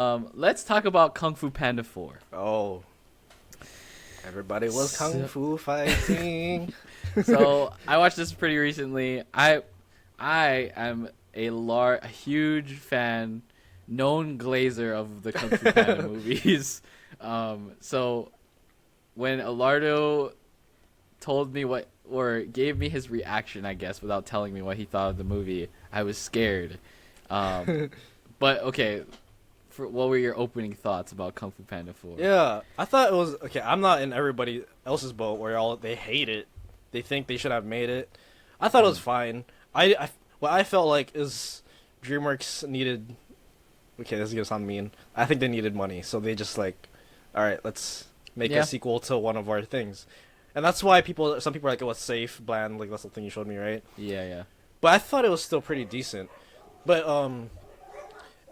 Let's talk about Kung Fu Panda 4. Oh, everybody was kung So, fu fighting. so I watched this pretty recently. I am a huge fan, known glazer of the Kung Fu Panda movies. So when Alardo told me what or gave me his reaction, I guess, without telling me what he thought of the movie, I was scared. Um, but okay, what were your opening thoughts about Kung Fu Panda 4? Yeah, I thought it was okay. I'm not in everybody else's boat where all they hate it. They think they should have made it. I thought it was fine. What I felt like is DreamWorks needed. Okay, this is gonna sound mean. I think they needed money, so they just like, all right, let's make Yeah. a sequel to one of our things, and that's why some people are like, it was safe, bland, like that's the thing you showed me, right? Yeah, yeah. But I thought it was still pretty decent. But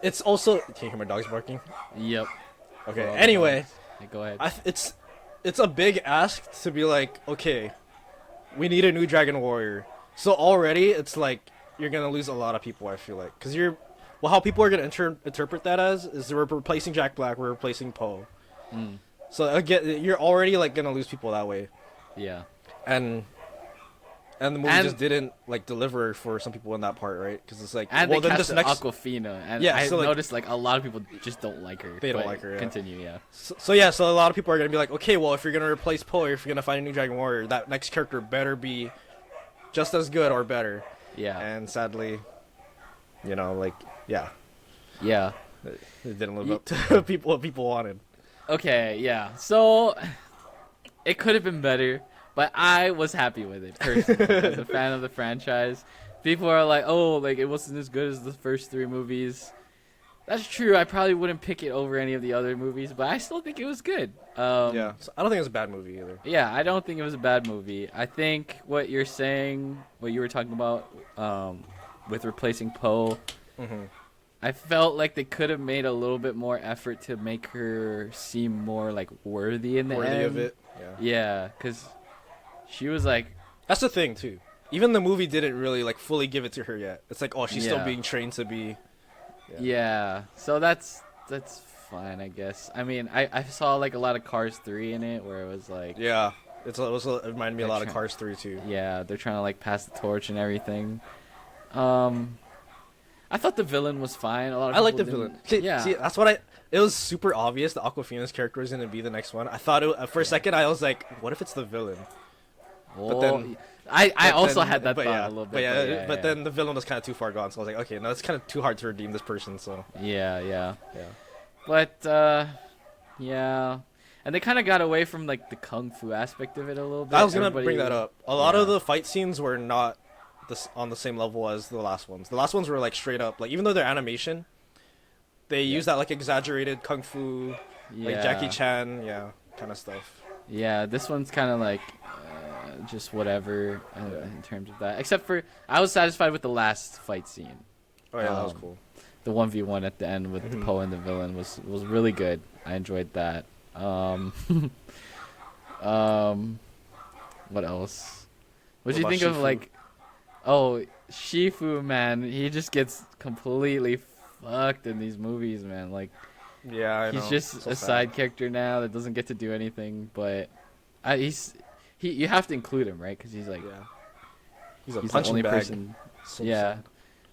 it's also. Can you hear my dogs barking? Yep. Okay. Well, Anyway, hey, go ahead. it's a big ask to be like, okay, we need a new Dragon Warrior. So already it's like you're gonna lose a lot of people. I feel like because how people are gonna interpret that as is we're replacing Jack Black, we're replacing Poe. Mm, So again, you're already like gonna lose people that way, yeah. and the movie And just didn't like deliver for some people in that part, right? Because it's like, and well, they then this casted next, Aquafina, and yeah, I so like noticed like a lot of people just don't like her. they don't but like her. Yeah. Continue, yeah. So yeah, so a lot of people are gonna be like, okay, well, if you're gonna replace Poe, if you're gonna find a new Dragon Warrior, that next character better be just as good or better. Yeah. And sadly, like, yeah, Yeah. it didn't live up to what people wanted. Okay, yeah. So it could have been better, but I was happy with it personally as a fan of the franchise. People are like, "Oh, like it wasn't as good as the first three movies." That's true. I probably wouldn't pick it over any of the other movies, but I still think it was good. Yeah, so I don't think it was a bad movie either. Yeah, I don't think it was a bad movie. I think what you're saying, what you were talking about, with replacing Poe, Hmm. I felt like they could have made a little bit more effort to make her seem more like worthy in the Worthy end. of it. Yeah, Yeah, because she was like, that's the thing too. Even the movie didn't really like fully give it to her yet. It's like, oh, she's still Yeah. being trained to be. yeah. So that's fine, I guess. I mean, I saw like a lot of Cars 3 in it, where it was like, Yeah, it reminded me a lot of They're Cars 3 too. yeah, they're trying to like pass the torch and everything. I thought the villain was fine. A lot of I like the people villain. didn't- Yeah. See, that's what It was super obvious that Aquafina's character was gonna be the next one. I thought for a second I was like, what if it's the villain? Well, then- I But also then- had that but thought yeah, a little bit. But yeah, yeah. then the villain was kind of too far gone, so I was like, okay, no, it's kind of too hard to redeem this person. So Yeah, yeah. yeah, But yeah, and they kind of got away from like the kung fu aspect of it a little bit. I was gonna Everybody- bring that up. A lot of yeah. the fight scenes were not on the same level as the last ones. The last ones were like straight up, like even though they're animation, they use that like exaggerated kung fu, like Yeah. Jackie Chan, yeah, kind of stuff. Yeah, this one's kind of like just whatever in terms of that. Except for I was satisfied with the last fight scene. Oh yeah, that was Um, cool. The 1v1 at the end with Mhm. Poe and the villain was really good. I enjoyed that. What else? What do you What think about of Shifu? like? Oh, Shifu, man, he just gets completely fucked in these movies, man. Like Yeah, I know. he's just So a sad. side character now that doesn't get to do anything. But you have to include him, right? Because he's like Yeah, he's a he's the punching only bag. person. So Yeah. sad.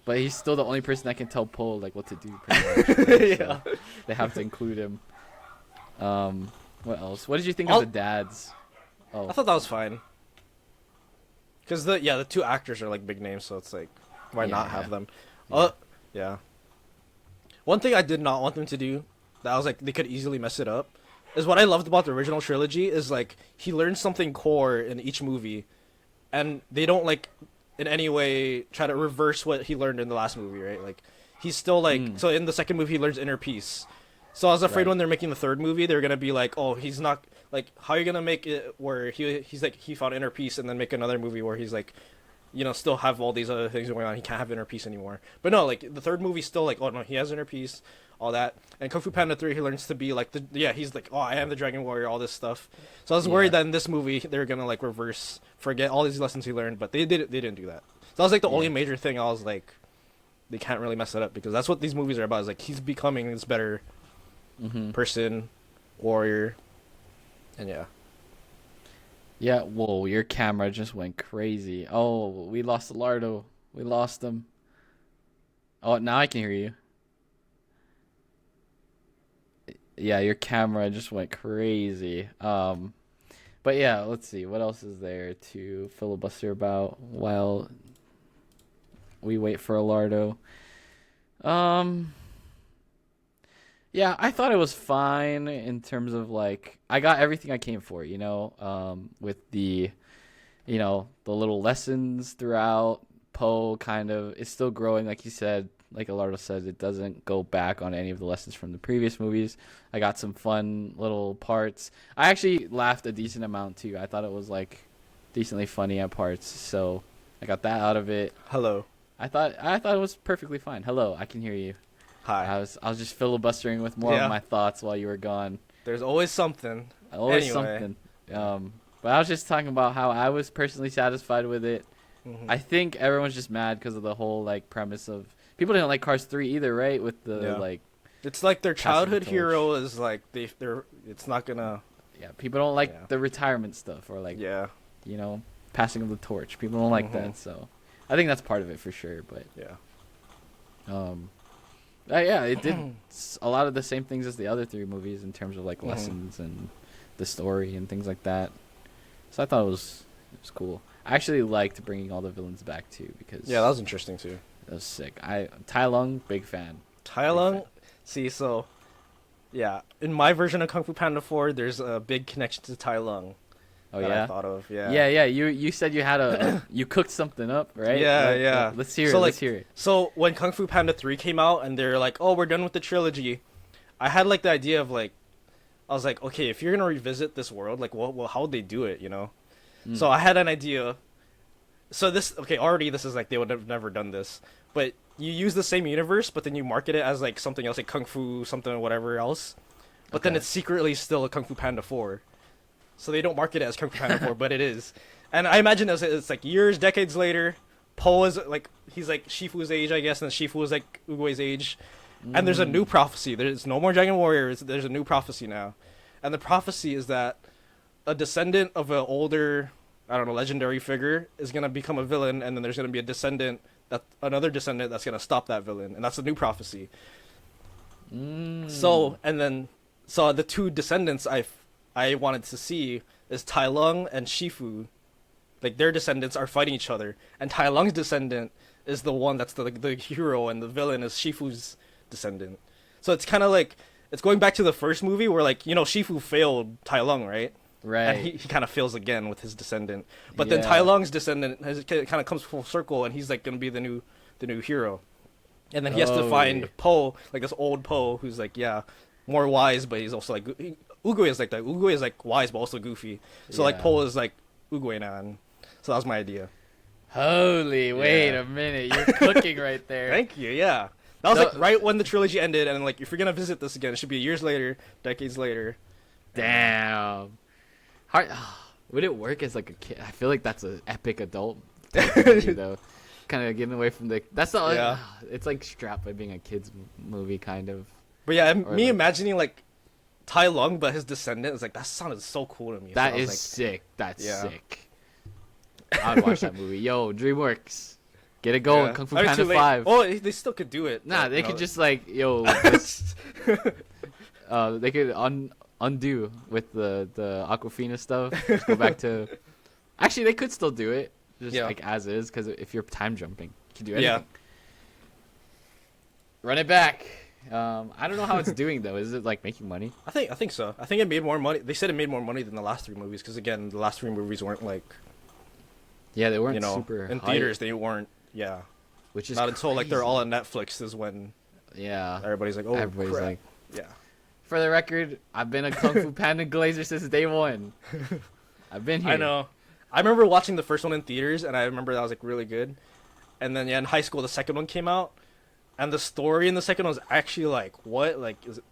But he's still the only person that can tell Poe like what to do. Pretty much, right? Yeah. So they have to include him. What else? What did you think I'll- of the dads? Oh, I thought that was fine. Cause the two actors are like big names, so it's like, why not Yeah. have them? Yeah. Yeah. One thing I did not want them to do, that I was like they could easily mess it up, is what I loved about the original trilogy is like he learns something core in each movie, and they don't like in any way try to reverse what he learned in the last movie, right? Like he's still like so in the second movie he learns inner peace. So I was afraid Right. when they're making the third movie they're gonna be like, oh, he's not like how are you gonna make it where he's like he found inner peace and then make another movie where he's like still have all these other things going on. He can't have inner peace anymore. But no, like the third movie's still like, oh no, he has inner peace, all that. And Kung Fu Panda 3, he learns to be like he's like, oh, I am the Dragon Warrior, all this stuff. So I was worried Yeah. that in this movie they're gonna like forget all these lessons he learned, but they didn't do that. So that was like the only Yeah. major thing I was like, they can't really mess it up because that's what these movies are about. Is like he's becoming this better Mm-hmm. person, warrior, and yeah. Yeah. Whoa, your camera just went crazy. Oh, we lost Lardo. We lost him. Oh, now I can hear you. Yeah, your camera just went crazy. But yeah, let's see what else is there to filibuster about while we wait for Alardo. Um, yeah, I thought it was fine in terms of like I got everything I came for, with the little lessons throughout. Poe kind of is still growing, like you said, like Alardo said, it doesn't go back on any of the lessons from the previous movies. I got some fun little parts. I actually laughed a decent amount too. I thought it was like decently funny at parts, so I got that out of it. Hello. I thought it was perfectly fine. Hello, I can hear you. Hi. I was just filibustering with more of my thoughts while you were gone. There's always something. Always Anyway. something. But I was just talking about how I was personally satisfied with it. Mhm. I think everyone's just mad because of the whole like premise of people didn't like Cars 3 either, right? With the Yeah. like It's like their childhood torch. hero is like they're. It's not gonna. people don't like Yeah. the retirement stuff or like Yeah. passing of the torch. People don't like that, Mhm. so I think that's part of it for sure. But Yeah. yeah, it did a lot of the same things as the other three movies in terms of like Mhm. lessons and the story and things like that. So I thought it was cool. I actually liked bringing all the villains back too because Yeah, that was interesting too. that was sick. Tai Lung, big fan. Tai Lung, see, so yeah, in my version of Kung Fu Panda 4, there's a big connection to Tai Lung Oh that yeah. I thought of. Yeah. Yeah. You said you had you cooked something up, right? Yeah, yeah. Let's hear So, it. like, Let's hear it. So when Kung Fu Panda 3 came out and they're like, "Oh, we're done with the trilogy," I had like the idea of like, I was like, okay, if you're gonna revisit this world, like, well, how would they do it, So I had an idea. So already this is like they would have never done this, but you use the same universe, but then you market it as like something else, like Kung Fu something whatever else, but then Okay. it's secretly still a Kung Fu Panda 4. So they don't market it as Kung Fu Panda 4, but it is. And I imagine it's like years, decades later, Poe is like he's like Shifu's age, I guess, and Shifu is like Uguay's age, and there's a new prophecy. There's no more Dragon Warriors. There's a new prophecy now, and the prophecy is that a descendant of an older, I don't know, legendary figure is gonna become a villain, and then there's gonna be another descendant that's gonna stop that villain, and that's a new prophecy. So the two descendants I wanted to see is Tai Lung and Shifu. Like their descendants are fighting each other, and Tai Lung's descendant is the one that's the hero, and the villain is Shifu's descendant. So it's kind of like it's going back to the first movie where like Shifu failed Tai Lung, right? Right. And he kind of fails again with his descendant, but then Yeah. Tai Lung's descendant kind of comes full circle, and he's like gonna be the new hero, and then he has to Oh, find yeah. Poe, like this old Poe who's like more wise, but he's also like Uguay is like that. Uguay is like wise but also goofy. So like Yeah. Poe is like Uguay now, and so that was my idea. Holy, wait Yeah. a minute. You're cooking right there. Thank you. Yeah, that was So- like right when the trilogy ended, and like if you're gonna visit this again, it should be years later, decades later. Damn. Hard, would it work as like a kid? I feel like that's an epic adult movie, though. Kind of getting away from that's not like, Yeah. it's like strapped by being a kids movie kind of. But yeah, Or, me like- imagining like Tai Lung, but his descendant is like that sounded so cool to me. That so I is was sick. That's Yeah. sick. I'd watch that movie. Yo, DreamWorks, get it going. Yeah. Kung Fu I mean, Panda too late. 5. Oh, they still could do it. Nah, but, they you could know. just like they could undo with the Aquafina stuff. Just go back to. Actually, they could still do it, just Yeah. like as is, because if you're time jumping, you can do anything. Yeah. Run it back. I don't know how it's doing though. Is it like making money? I think so. I think it made more money. They said it made more money than the last three movies because again, the last three movies weren't like Yeah, they weren't super super in hype, theaters. They weren't. Yeah, which is not until like they're crazy. all on Netflix is when Yeah, everybody's like, oh, everybody's crap. like. Yeah. For the record, I've been a Kung Fu Panda Glazer since day one. I've been here. I know. I remember watching the first one in theaters, and I remember that was like really good. And then in high school, the second one came out, and the story in the second one was actually like what? Like is it,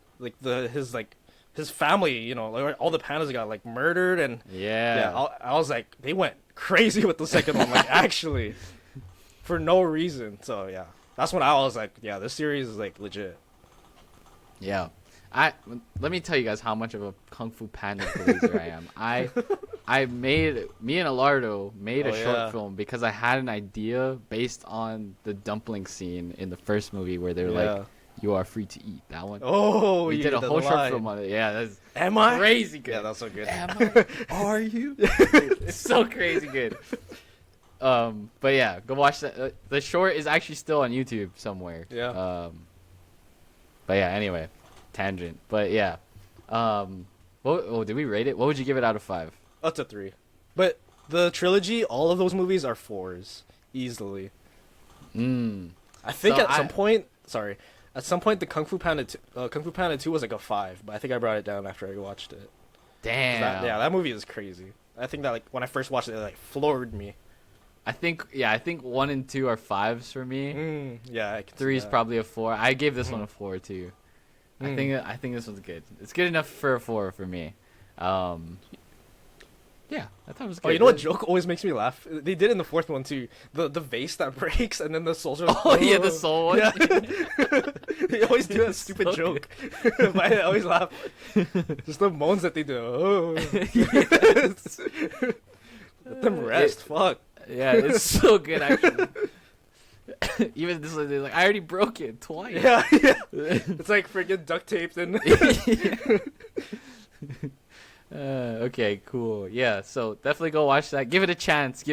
like his family, like all the pandas got like murdered, and Yeah. I was like they went crazy with the second one, like actually, for no reason. So yeah, that's when I was like, yeah, this series is like legit. Yeah. Let me tell you guys how much of a Kung Fu Panda blazer I am. Me and Alardo made a short film because I had an idea based on the dumpling scene in the first movie where they're like, "You are free to eat." That one. Oh, we did a whole short film on it. Yeah, that's crazy good. Yeah, that's so good. Am I? Are you? It's so crazy good. But yeah, go watch that. The short is actually still on YouTube somewhere. Yeah. But yeah, anyway, tangent. But yeah, did we rate it? What would you give it out of 5? That's a 3. But the trilogy, all of those movies are 4s easily. I think at some point, the Kung Fu Panda 2 was like a 5, but I think I brought it down after I watched it. Damn. That movie is crazy. I think that like when I first watched it, it like floored me. I think 1 and 2 are 5s for me. Yeah, I can 3 see is that. probably a 4. I gave this one a 4 too. I think this one's good. It's good enough for a 4 for me. Yeah, I thought it was good. Oh, you know what joke always makes me laugh? They did in the 4th one too. The vase that breaks and then the soldier. Oh yeah, the soul one. Yeah. They always do that stupid so joke, but I always laugh. Just the moans that they do. Oh. Let them rest. Fuck. Yeah, it's so good actually. Even this one, they're like, I already broke it twice. Yeah. It's like freaking duct taped and. Okay, cool. Yeah, so definitely go watch that. Give it a chance.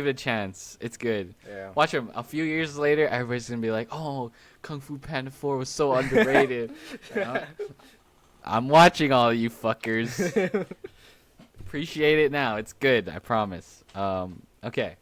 It's good. Yeah. Watch them. A few years later, everybody's gonna be like, "Oh, Kung Fu Panda 4 was so underrated." I'm watching all you fuckers. Appreciate it now. It's good. I promise. Okay.